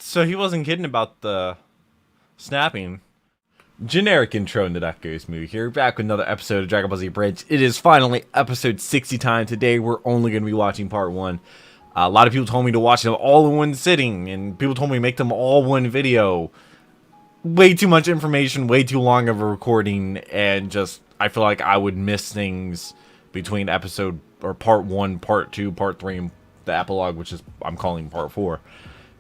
So he wasn't kidding about the snapping. Generic intro in the DBZA here, back with another episode of Dragon Ball Z Bridge. It is finally episode 60 time. Today we're only going to be watching part 1. A lot of people told me to watch them all in one sitting, and people told me to make them all one video. Way too much information, way too long of a recording, and just, I feel like I would miss things between episode, or part 1, part 2, part 3, and the epilogue, which is, I'm calling part 4.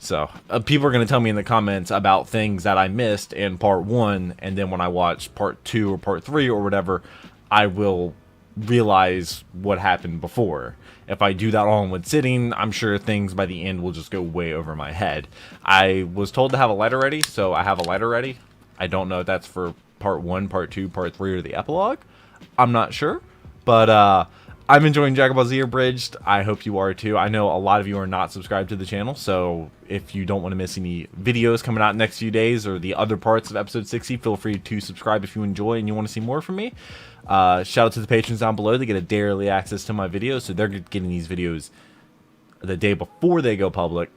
So, people are going to tell me in the comments about things that I missed in part 1, and then when I watch part 2 or part 3 or whatever, I will realize what happened before. If I do that all in one sitting, I'm sure things by the end will just go way over my head. I was told to have a letter ready, so I have a letter ready. I don't know if that's for part 1, part 2, part 3, or the epilogue. I'm not sure, but I'm enjoying Dragon Ball Z Abridged. I hope you are too. I know a lot of you are not subscribed to the channel, so if you don't want to miss any videos coming out next few days or the other parts of episode 60, feel free to subscribe if you enjoy and you want to see more from me. Shout out to the patrons down below. They get a day early access to my videos, so they're getting these videos the day before they go public,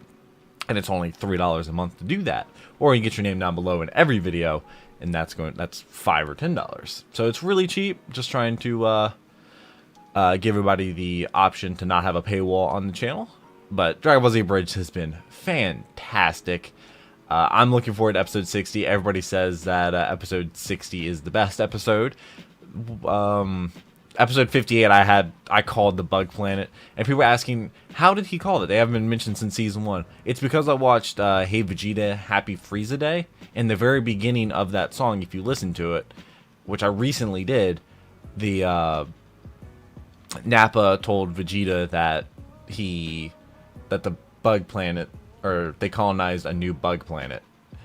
and it's only $3 a month to do that. Or you can get your name down below in every video, and that's $5 or $10. So it's really cheap. Just trying to give everybody the option to not have a paywall on the channel. But Dragon Ball Z Bridge has been fantastic. I'm looking forward to episode 60. Everybody says that episode 60 is the best episode. Episode 58 I called the Bug Planet, and people were asking, how did he call it? They haven't been mentioned since season 1. It's because I watched Hey Vegeta, Happy Frieza Day. In the very beginning of that song, if you listen to it, which I recently did, the Nappa told Vegeta that the bug planet, or they colonized a new bug planet,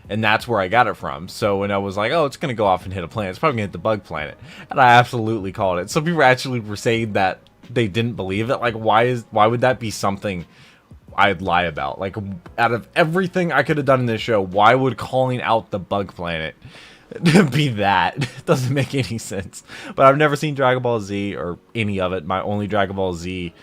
and that's where I got it from. So when I was like, oh, it's gonna go off and hit a planet, it's probably gonna hit the bug planet, and I absolutely called it. Some people actually were saying that they didn't believe it. Like, why would that be something I'd lie about? Like, out of everything I could have done in this show, why would calling out the bug planet be that? It doesn't make any sense. But I've never seen Dragon Ball Z or any of it. My only Dragon Ball Z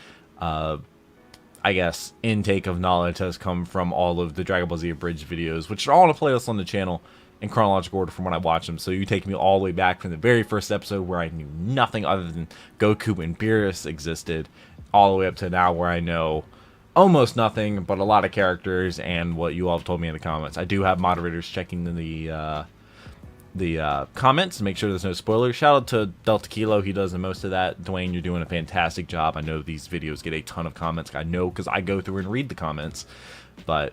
I guess intake of knowledge has come from all of the Dragon Ball Z Abridged videos, which are all in a playlist on the channel in chronological order from when I watch them. So you take me all the way back from the very first episode where I knew nothing other than Goku and Beerus existed, all the way up to now where I know almost nothing but a lot of characters and what you all have told me in the comments. I do have moderators checking the comments to make sure there's no spoilers. Shout out to Delta Kilo, he does the most of that. Dwayne, you're doing a fantastic job. I know these videos get a ton of comments. I know because I go through and read the comments. But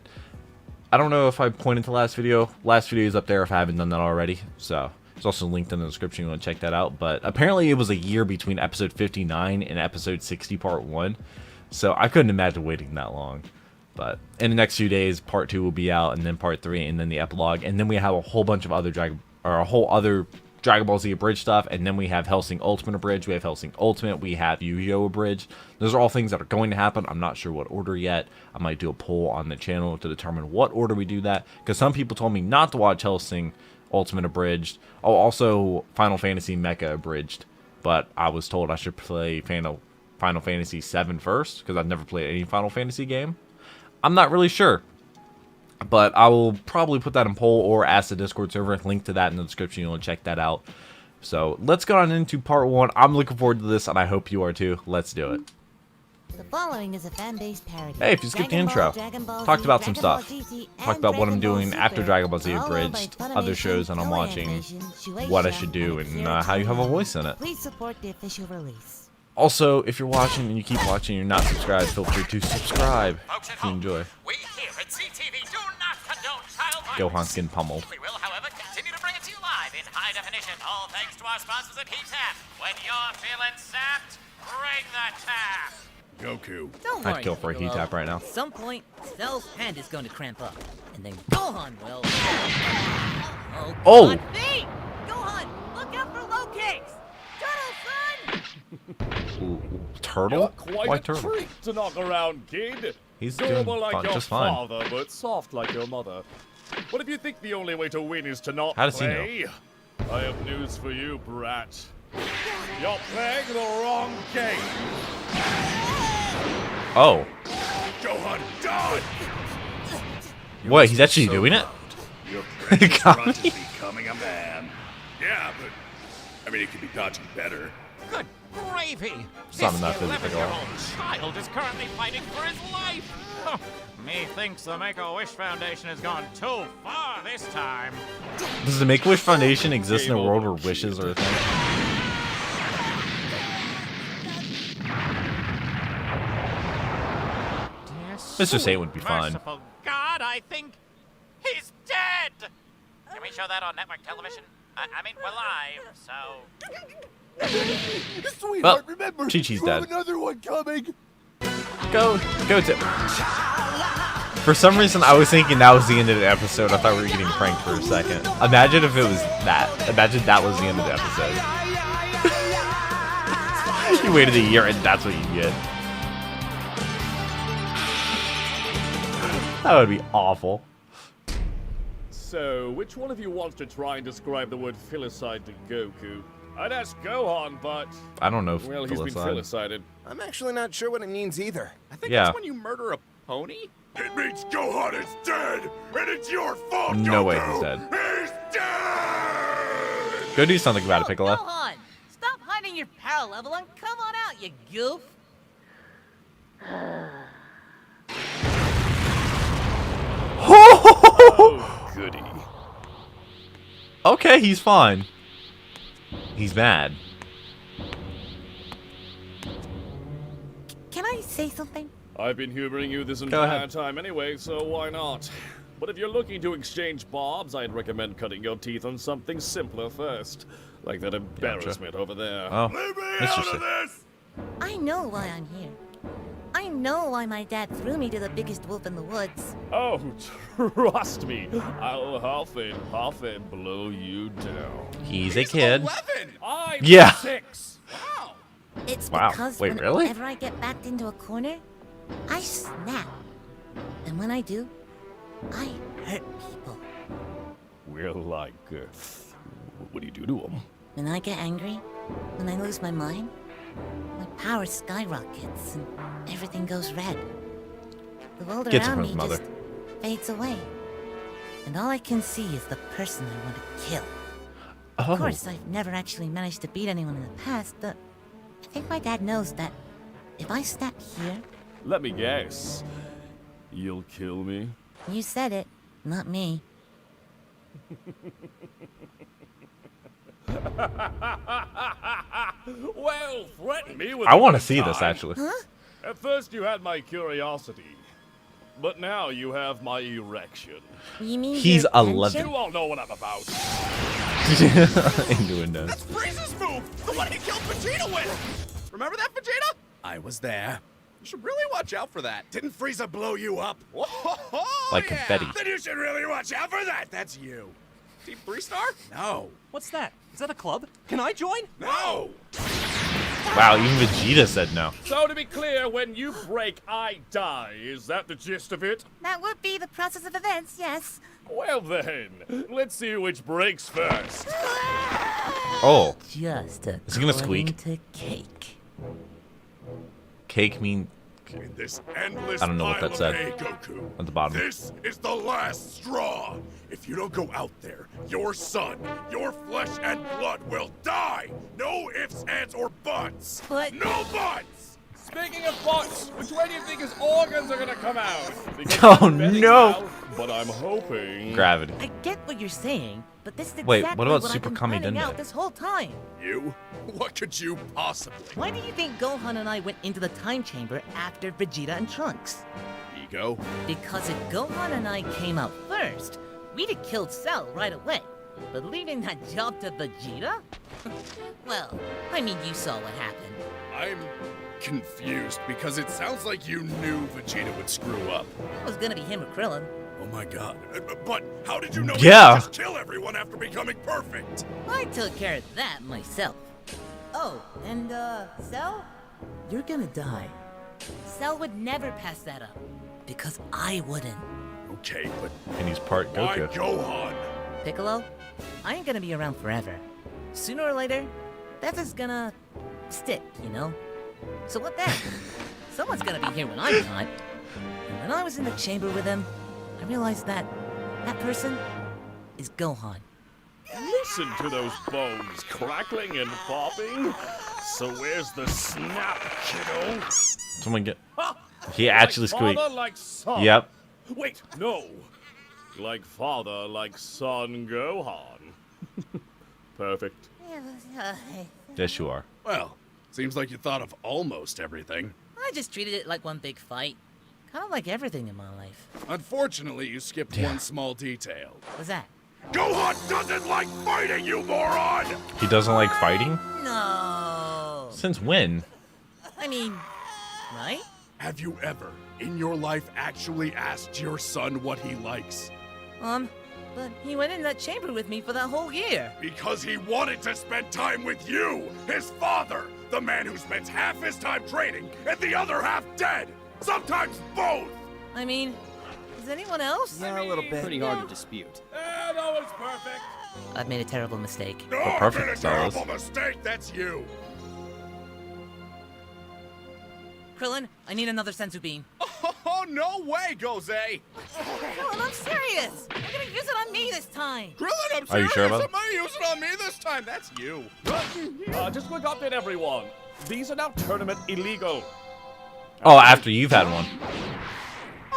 I don't know if I pointed to last video. Last video is up there if I haven't done that already. So it's also linked in the description. You want to check that out. But apparently it was a year between episode 59 and episode 60 part 1. So I couldn't imagine waiting that long. But in the next few days, part 2 will be out, and then part 3, and then the epilogue, and then we have a whole bunch of other Dragon Ball Z Abridged stuff, and then we have Hellsing Ultimate Abridged, we have Hellsing Ultimate, we have Yu-Gi-Oh! Abridged. Those are all things that are going to happen. I'm not sure what order yet. I might do a poll on the channel to determine what order we do that, because some people told me not to watch Hellsing Ultimate Abridged. Oh, also Final Fantasy Mecha Abridged, but I was told I should play Final Fantasy 7 first, because I've never played any Final Fantasy game. I'm not really sure, but I will probably put that in poll or ask the Discord server. Link to that in the description. You'll check that out. So let's go on into part 1. I'm looking forward to this, and I hope you are too. Let's do it. The following is a fan-based parody. Hey, if you skipped the intro, talked about some stuff. Talked about what I'm doing after Dragon Ball Z Abridged, other shows that I'm watching, what I should do, and how you have a voice in it. Please support the official release. Also, if you're watching and you keep watching and you're not subscribed, feel free to subscribe if you enjoy. We here at CTV do not condone child violence. Gohan's getting pummeled. We will, however, continue to bring it to you live in high definition, all thanks to our sponsors at Heat Tap. When you're feeling sapped, bring the tap. Goku. Don't worry, I'd kill for a heat tap right now. At some point, Cell's hand is going to cramp up, and then Gohan will. Oh! God, me! Gohan, look out for low kicks! Turtle, son! Turtle? You're quite Why a turtle? treat to knock around, kid. He's doing Durable like fine, your just fine. father, but soft like your mother. What if you think the only way to win is to not How does he play? I have news for you, brat. You're playing the wrong game. Oh. Gohan, die! What? He's actually doing it? Your apprentice Got runs me. is becoming a man. Yeah, but I mean, it could be dodging better. Good gravy! Something This not physically wrong. 11-year-old child is currently fighting for his life! Huh. Methinks the Make-A-Wish Foundation has gone too far this time. Does the Make-A-Wish Foundation exist in a world where wishes are a thing? Mr. Satan would be fine. Merciful God, I think he's dead! Can we show that on network television? I mean, we're live, so... Well, Chi-Chi's dead. Another one coming. Go to. For some reason, I was thinking that was the end of the episode. I thought we were getting pranked for a second. Imagine if it was that. Imagine that was the end of the episode. You waited a year and that's what you get. That would be awful. So, which one of you wants to try and describe the word filicide to Goku? I'd ask Gohan, but I don't know if well, he's been filicided. I'm actually not sure what it means either. I think Yeah. that's when you murder a pony? It means Gohan is dead, and it's your fault, No way Goku! he's dead. He's dead! Go do something about it, Piccolo. Gohan, stop hiding your power level and come on out, you goof. Oh, goody. Okay, he's fine. He's mad. Can I say something? I've been humoring you this Go entire ahead. time anyway, so why not? But if you're looking to exchange bobs, I'd recommend cutting your teeth on something simpler first. Like that embarrassment over there. Oh, Leave me Mr. out of Satan. this! I know why I'm here. I know why my dad threw me to the biggest wolf in the woods. Oh, trust me, I'll huff and blow you down. He's a kid. 11! I'm Yeah. 6. Wow! It's Wow. because Wait, really? whenever I get backed into a corner, I snap. And when I do, I hurt people. We're like, what do you do to them? When I get angry, when I lose my mind, my power skyrockets and everything goes red. The world Gets it around from me his mother. just fades away. And all I can see is the person I want to kill. Oh. Of course, I've never actually managed to beat anyone in the past, but I think my dad knows that if I snap here, Let me guess. You'll kill me? you said it, not me. Well, threaten me with I a want to good see this time. actually. At first you had my curiosity, but now you have my erection. You mean He's your 11. attention? You all know what I'm about. Innuendo. That's Frieza's move! The one he killed Vegeta with! Remember that, Vegeta? I was there. You should really watch out for that. Didn't Frieza blow you up? Oh, Like yeah. confetti. Then you should really watch out for that. That's you. Team 3-star? No. What's that? Is that a club? Can I join? No. Wow, even Vegeta said no. So to be clear, when you break, I die. Is that the gist of it? That would be the process of events, yes. Well then, let's see which breaks first. Oh, Just Is he gonna squeak? according to cake. cake mean In this endless I don't know what pile that of said. hay, Goku, at the bottom. this is the last straw. If you don't go out there, your son, your flesh and blood will die. No ifs, ands, or buts. But- No buts. Speaking of butts, which way do you think his organs are gonna come out? Because Oh, I'm betting no. now, but I'm hoping. Gravity. I get what you're saying, but this is Wait, exactly what about I've Super been Kami finding Dende? out this whole time. You? What could you possibly? Why do you think Gohan and I went into the time chamber after Vegeta and Trunks? Ego? Because if Gohan and I came out first, we'd have killed Cell right away. But leaving that job to Vegeta? Well, I mean, you saw what happened. I'm confused because it sounds like you knew Vegeta would screw up. It was gonna be him or Krillin. Oh my god. But how did you know Yeah. he could just kill everyone after becoming perfect? I took care of that myself. Oh, and Cell? You're gonna die. Cell would never pass that up. Because I wouldn't. Okay, but And he's part why Goku. Gohan? Piccolo, I ain't gonna be around forever. Sooner or later, that's just gonna stick, you know? So what then? Someone's gonna be here when I'm not. And when I was in the chamber with him, I realized that person is Gohan. Listen to those bones crackling and popping. So where's the snap, kiddo? Someone get. He actually Like squeaked. father, like son. Yep. Wait, no. Like father, like son, Gohan. Perfect. Yes, you are. Well, seems like you thought of almost everything. I just treated it like one big fight. Kind of like everything in my life. Unfortunately, you skipped one small detail. What's that? Gohan doesn't like fighting, you moron! He doesn't like fighting? No. Since when? I mean, right? Have you ever, in your life, actually asked your son what he likes? But he went in that chamber with me for that whole year. Because he wanted to spend time with you, his father, the man who spends half his time training and the other half dead. Sometimes both. I mean, is anyone else? Yeah, a little bit. Pretty hard to dispute. That was perfect. I've made a terrible mistake. No, Oh, perfect, I made a Silas. terrible mistake. That's you. Krillin, I need another sensu bean. Oh, no way, Gose! Krillin, I'm serious. I'm gonna use it on me this time. Krillin, I'm Are you serious. sure about it? Somebody use it on me this time. That's you. Just quick update, everyone. These are now tournament illegal. Oh, after you've had one.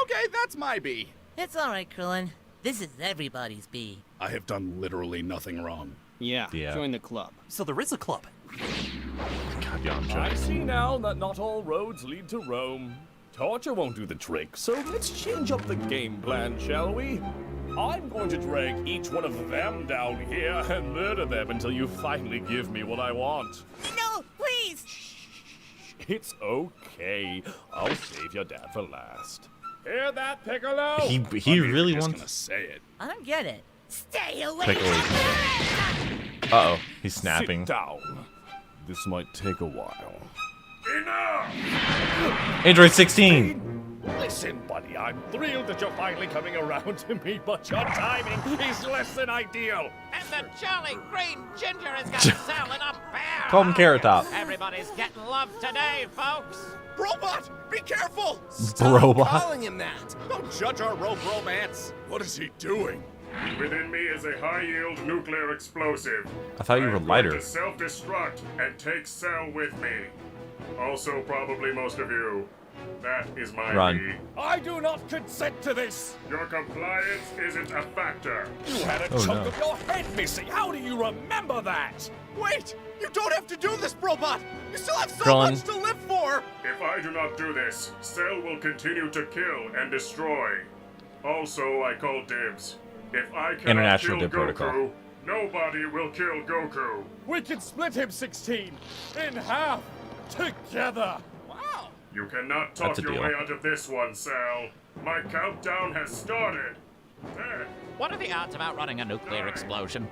Okay, that's my B. It's all right, Krillin. This is everybody's B. I have done literally nothing wrong. Yeah, Yeah. join the club. So there is a club. God, yeah, I'm I sure. see now that not all roads lead to Rome. Torture won't do the trick, so let's change up the game plan, shall we? I'm going to drag each one of them down here and murder them until you finally give me what I want. No, please. It's okay. I'll save your dad for last. Hear that, Piccolo? He I he mean, if really you're just wants. gonna say it. I don't get it. Stay away Piccolo. from me! Uh oh, he's snapping. Sit down. This might take a while. Enough. Android 16. Listen, buddy, I'm thrilled that you're finally coming around to me, but your timing is less than ideal. And the jolly green ginger has got Cell in a bear. Call him Carrot Top. Everybody's getting love today, folks. Robot, be careful! Robot. Calling him that. Don't judge our rope romance. What is he doing? Within me is a high-yield nuclear explosive. I thought you were I'm lighter. going to self-destruct and take Cell with me. Also, probably most of you. That is my Run. B. I do not consent to this. Your compliance isn't a factor. You had a Oh, chunk no. of your head missing. How do you remember that? Wait! You don't have to do this, Robot! You still have so Krillin. much to live for! If I do not do this, Cell will continue to kill and destroy. Also, I call dibs. If I cannot International kill Dib Protocol. Goku, nobody will kill Goku. We can split him 16 in half together. Wow! You cannot talk That's a your deal. way out of this one, Cell. My countdown has started. 10, What are the odds of outrunning a nuclear explosion?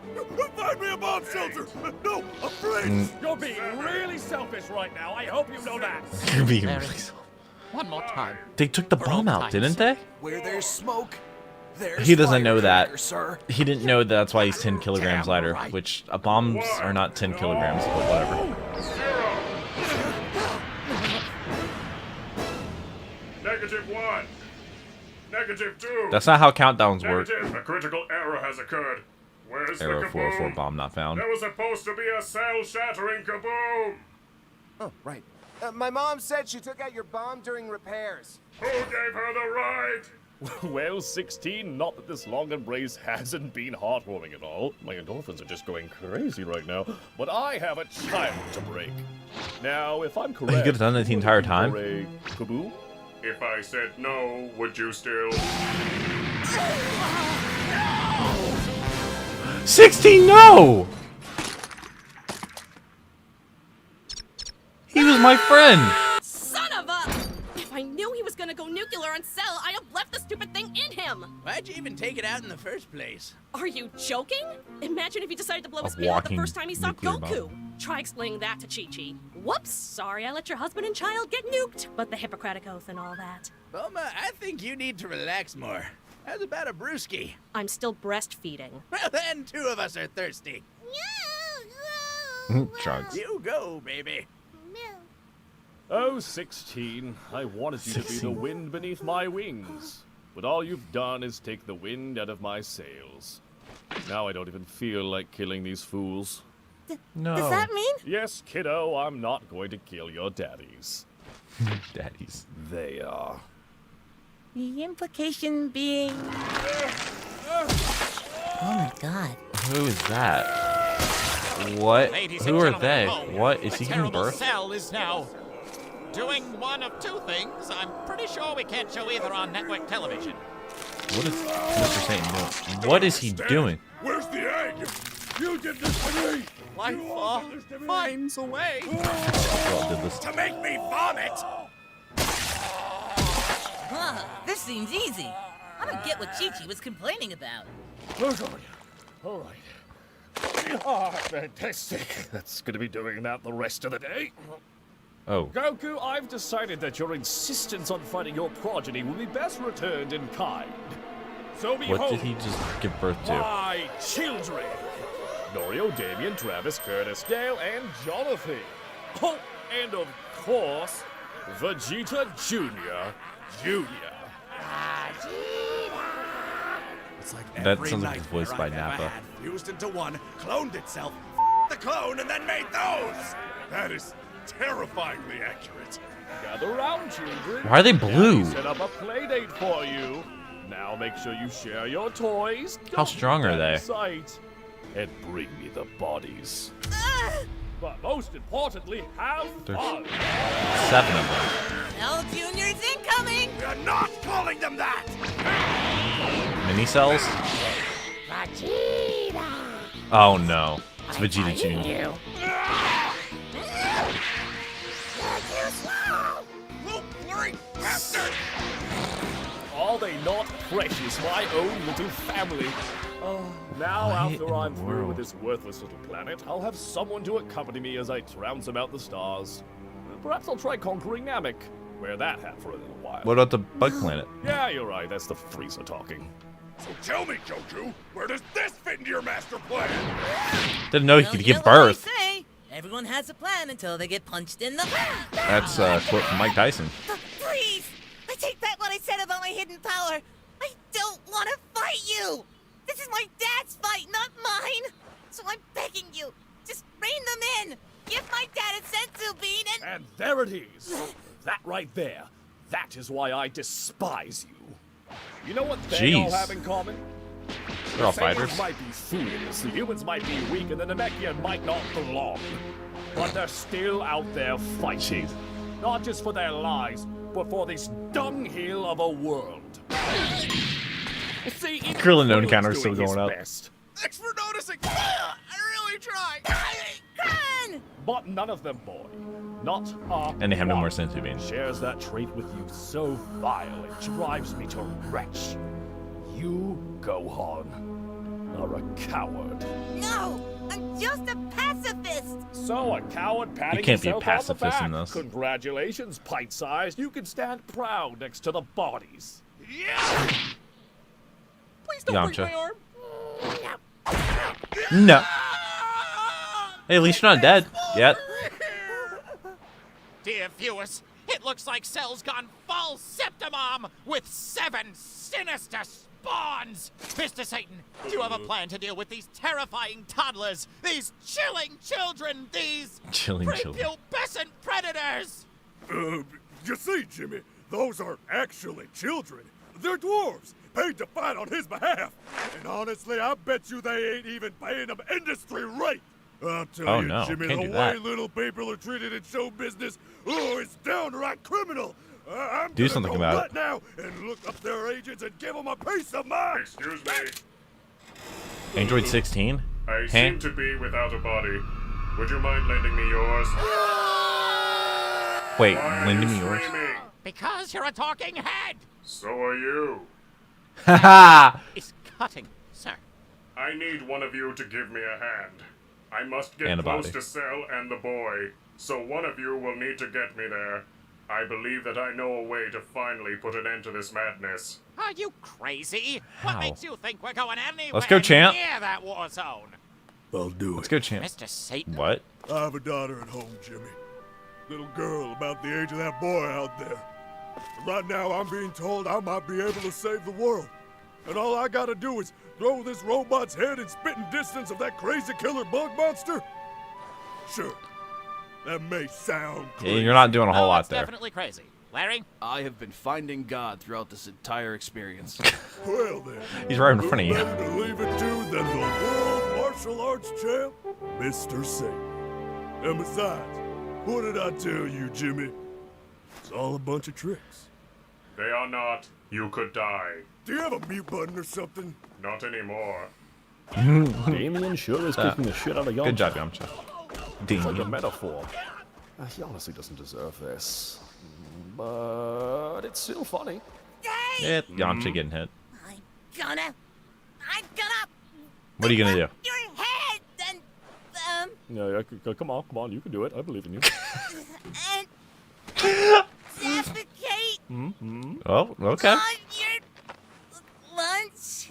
Find me a bomb shelter. No, I'm free. Mm. You're being really selfish right now. I hope you know that. You're being There really is- so- One more time. They took the For bomb old out, times. didn't they? Where there's smoke, there's He doesn't know that. firecracker, sir. He didn't know that's why he's 10 kilograms Damn lighter, right. which bombs are not 10 kilograms, but whatever. 0. -1. -2. That's not how countdowns work. Negative. A critical error has occurred. Where's Arrow the 404 kaboom? bomb not found. There was supposed to be a cell-shattering kaboom. Oh, right. My mom said she took out your bomb during repairs. Who gave her the right? Well, 16, not that this long embrace hasn't been heartwarming at all. My endorphins are just going crazy right now. But I have a child to break. Now, if I'm correct, He could have done it the entire time. for a kaboom? If I said no, would you still? 16, no! He was my friend! Son of a! If I knew he was gonna go nuclear on Cell, I'd have left the stupid thing in him! Why'd you even take it out in the first place? Are you joking? Imagine if he decided to blow his A pin out the walking first time he saw nuclear Goku. bomb. Try explaining that to Chi-Chi. Whoops, sorry I let your husband and child get nuked. But the Hippocratic Oath and all that. Bulma, I think you need to relax more. How's about a brewski? I'm still breastfeeding. Well, then two of us are thirsty. Trunks. You go, baby. Oh, 16, I wanted you to be the 16. wind beneath my wings. but all you've done is take the wind out of my sails. Now I don't even feel like killing these fools. No. Does that mean? Yes, kiddo, I'm not going to kill your daddies. Daddies. They are. The implication being... Oh my god. Who is that? What? Ladies Who and are they? gentlemen, What? Is the he giving terrible birth? Cell is now doing one of two things. I'm pretty sure we can't show either on network television. What is Mr. Satan doing? What is he doing? Where's the egg? You did this to me! Life finds a way. Well, did this. To make me vomit! This seems easy. I don't get what Chi-Chi was complaining about. All right. Ah, fantastic. That's going to be doing that the rest of the day. Oh. Goku, I've decided that your insistence on fighting your progeny will be best returned in kind. So behold, What did he just give birth to? my children. Norio, Damien, Travis, Curtis, Dale, and Jonathan. Oh, and of course, Vegeta Jr. It's like That every sounds like it's voiced by nightmare I've Nappa. ever had fused into one, cloned itself, the clone, and then made those! That is terrifyingly accurate. Gather round, children. Why are they blue? Daddy set up a play date for you. Now make sure you share your toys. How strong are they? Sight, and bring me the bodies. But most importantly, have There's fun. 7 of them. L Junior's incoming! We're not calling them that! Mini cells? Oh no. It's Vegeta Jr. Little blurry bastard! Are they not precious, my own little family? Now, What after in I'm the through world? with this worthless little planet, I'll have someone to accompany me as I trounce about the stars. Perhaps I'll try conquering Namek. Wear that hat for a little while. What about the bug planet? Yeah, you're right. That's the Frieza talking. So tell me, Goku, where does this fit into your master plan? Didn't know he Well, could you give know what they birth. say. Everyone has a plan until they get punched in the... That's a quote from Mike Tyson. Please! I take back what I said about my hidden power. I don't want to fight you! This is my dad's fight, not mine! So I'm begging you, just rein them in! Give my dad a senzu bean And there it is. That right there. That is why I despise you. You know what they all Jeez. have in common? They're all The Saiyans fighters. might be foolish, the humans might be weak, and the Namekian might not belong. But they're still out there fighting. Not just for their lives, but for this dunghill of a world. See, Krillin Krillin counter's still going up. Best, Thanks for noticing! I really tried! Krillin! but none of them, boy. Not a And they have no more one senzu beans. shares that trait with you so vile it drives me to retch. You, Gohan, are a coward. No! I'm just a pacifist! So a coward patting can't be a himself on the pacifist back. in this. Congratulations, pint-sized. You can stand proud next to the bodies. Yeah! Please don't break Yamcha. my arm. No. Hey, at least you're not dead yet. Dear viewers, it looks like Cell's gone full Septimom with 7 sinister spawns. Mr. Satan, do you have a plan to deal with these terrifying toddlers, these chilling children, these Chilling children. prepubescent predators? You see, Jimmy, those aren't actually children. They're dwarves, paid to fight on his behalf. And honestly, I bet you they ain't even paying them industry rate. I'll tell Oh, you, no, Jimmy, can't the do way that. little people are treated in show business, oh, it's downright criminal. I'm Do gonna something go about right it. now and look up their agents and give them a piece of mind. Excuse me. Android 16? I Huh? seem to be without a body. Would you mind lending me yours? Wait, Why are lending you me yours? screaming? Because you're a talking head. So are you. Haha! It's cutting, sir. I need one of you to give me a hand. I must get And a close body. to Cell and the boy, so one of you will need to get me there. I believe that I know a way to finally put an end to this madness. Are you crazy? How? What makes you think we're going anywhere Let's go, champ. near that war zone? I'll do Let's go, champ. Mr. Satan? What? I have a daughter at home, Jimmy. Little girl about the age of that boy out there. Right now, I'm being told I might be able to save the world. And all I gotta do is throw this robot's head in spitting distance of that crazy killer bug monster? Sure. That may sound crazy. Yeah, you're not doing a whole lot It's there. definitely crazy. Larry? I have been finding God throughout this entire experience. Well then. He's right in front of you. Who better to leave it to than the world martial arts champ, Mr. Satan. And besides, what did I tell you, Jimmy? It's all a bunch of tricks. They are not. You could die. Do you have a mute button or something? Not anymore. Damien sure is kicking the shit out of Yamcha. Good job, Yamcha. It's like a Ding. metaphor. He honestly doesn't deserve this. But it's still funny. Yeah, Yamcha getting hit. I'm gonna. What are you gonna do? Your head and Yeah, come on, you can do it. I believe in you. and defecate Oh, okay. on your lunch.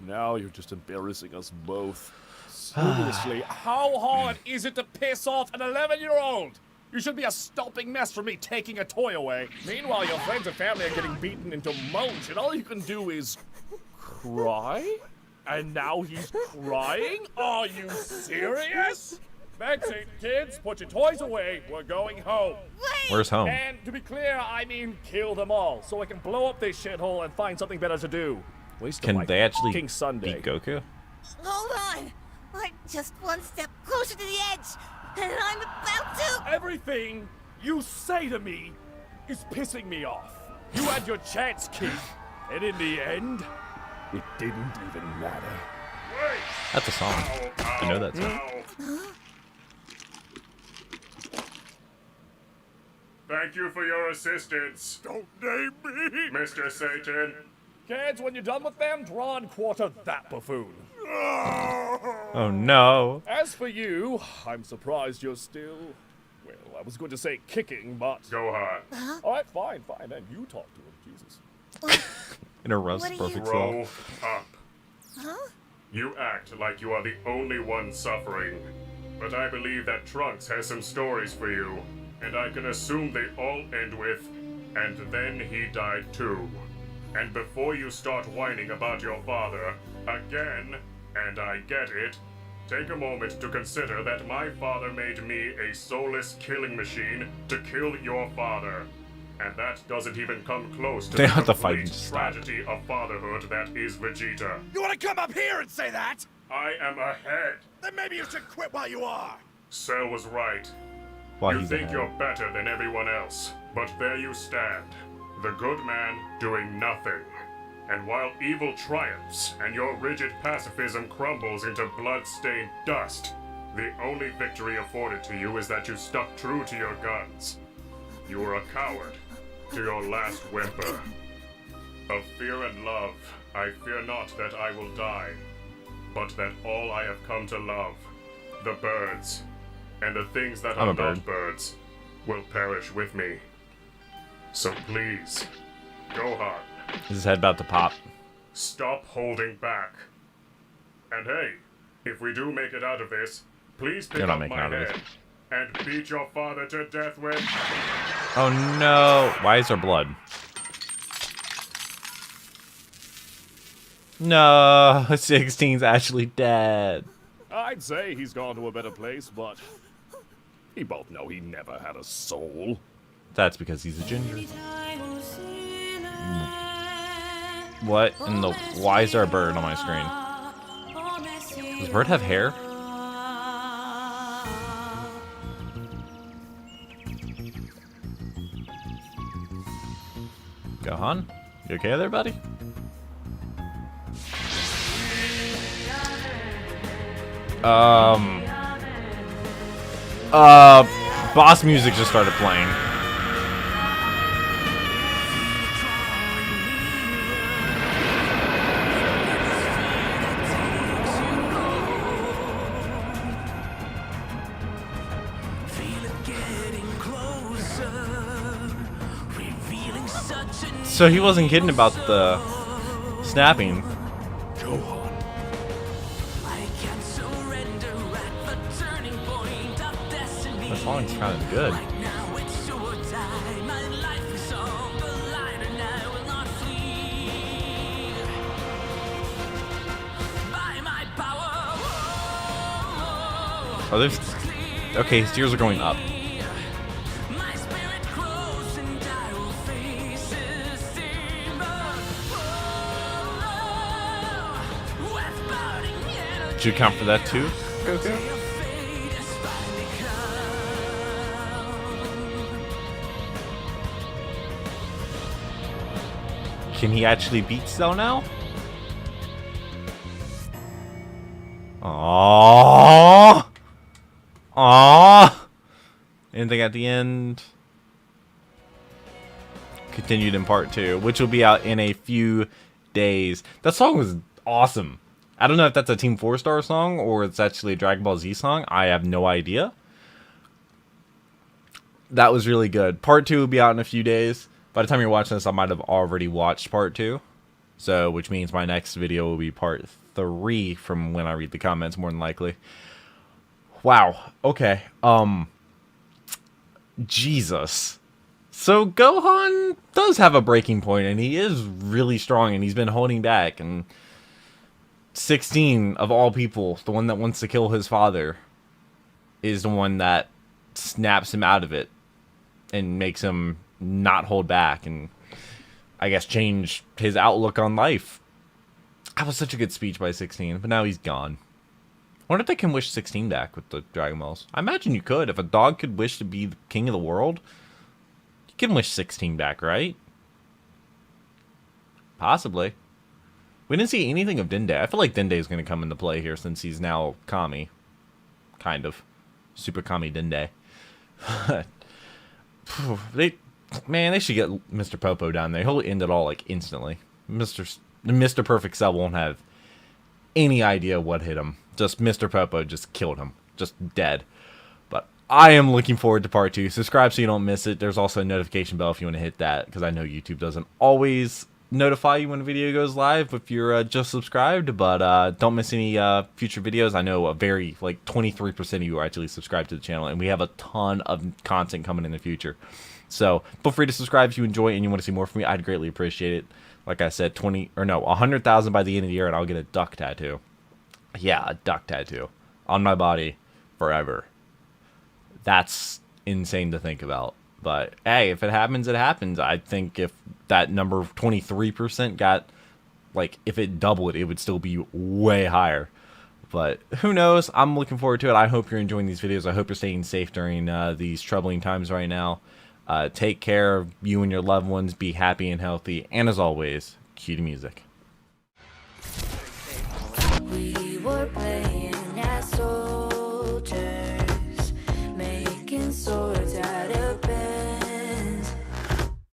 Now you're just embarrassing us both. Seriously, how hard is it to piss off an 11-year-old? You should be a stomping mess for me taking a toy away. Meanwhile, your friends and family are getting beaten into mulch, and all you can do is cry? And now he's crying? Are you serious? Betsy, kids, put your toys away. We're going home. Where's home? And to be clear, I mean kill them all, so I can blow up this shithole and find something better to do. Waste Can of my they actually fucking Sunday. beat Goku? Hold on. I'm just one step closer to the edge, and I'm about to. Everything you say to me is pissing me off. You had your chance, kid, and in the end, it didn't even matter. That's a song. I know that song. Thank you for your assistance. Don't name me! Mr. Satan. Kids, when you're done with them, draw and quarter that buffoon. Oh no. As for you, I'm surprised you're still... Well, I was going to say kicking, but... Gohan. Alright, fine, and you talk to him, Jesus. In a Russ What are perfect you- song. Grow up. Huh? You act like you are the only one suffering. But I believe that Trunks has some stories for you. And I can assume they all end with, and then he died too. And before you start whining about your father, again, and I get it, take a moment to consider that my father made me a soulless killing machine to kill your father. And that doesn't even come close to They the have to fight complete and stop. tragedy of fatherhood that is Vegeta. You want to come up here and say that? I am ahead. Then maybe you should quit while you are. Cell was right. While You he's think ahead. you're better than everyone else, but there you stand. The good man doing nothing. And while evil triumphs and your rigid pacifism crumbles into blood-stained dust, the only victory afforded to you is that you stuck true to your guns. You were a coward, to your last whimper. Of fear and love, I fear not that I will die, but that all I have come to love, the birds, and the things that I'm are a bird. not birds, will perish with me. So please, Gohan, Is his head about to pop? stop holding back. And hey, if we do make it out of this, please pick You're not up making my out of head and beat your father to death with. Oh no. Why is there blood? No, 16's actually dead. I'd say he's gone to a better place, but... We both know he never had a soul. That's because he's a ginger. What in the... Why is there a bird on my screen? Does the bird have hair? Gohan? You okay there, buddy? Boss music just started playing. So he wasn't kidding about the snapping. The song's kind of good. Are those... Okay, his tears are going up. Did you count for that too, Goku? Can he actually beat Cell now? Aww. Aww. Anything at the end? Continued in part 2, which will be out in a few days. That song was awesome. I don't know if that's a Team 4-Star song or it's actually a Dragon Ball Z song. I have no idea. That was really good. Part 2 will be out in a few days. By the time you're watching this, I might have already watched part 2. So, which means my next video will be part 3 from when I read the comments, more than likely. Wow. Okay. Jesus. So, Gohan does have a breaking point, and he is really strong, and he's been holding back, and 16, of all people, the one that wants to kill his father, is the one that snaps him out of it, and makes him not hold back, and I guess change his outlook on life. That was such a good speech by 16, but now he's gone. I wonder if they can wish 16 back with the Dragon Balls. I imagine you could. If a dog could wish to be the king of the world, you can wish 16 back, right? Possibly. We didn't see anything of Dende. I feel like Dende is going to come into play here since he's now Kami. Kind of. Super Kami Dende. Man, they should get Mr. Popo down there. He'll end it all, like, instantly. Mr. Perfect Cell won't have any idea what hit him. Just Mr. Popo just killed him. Just dead. But I am looking forward to part 2. Subscribe so you don't miss it. There's also a notification bell if you want to hit that, because I know YouTube doesn't always notify you when a video goes live if you're just subscribed, but don't miss any future videos. I know a very, like, 23% of you are actually subscribed to the channel, and we have a ton of content coming in the future. So feel free to subscribe if you enjoy it and you want to see more from me. I'd greatly appreciate it. Like I said, 100,000 by the end of the year, and I'll get a duck tattoo. Yeah, a duck tattoo on my body forever. That's insane to think about. But hey, if it happens, it happens. I think if that number 23% got, like, if it doubled, it would still be way higher. But who knows? I'm looking forward to it. I hope you're enjoying these videos. I hope you're staying safe during these troubling times right now. Take care of you and your loved ones. Be happy and healthy. And as always, cue the music.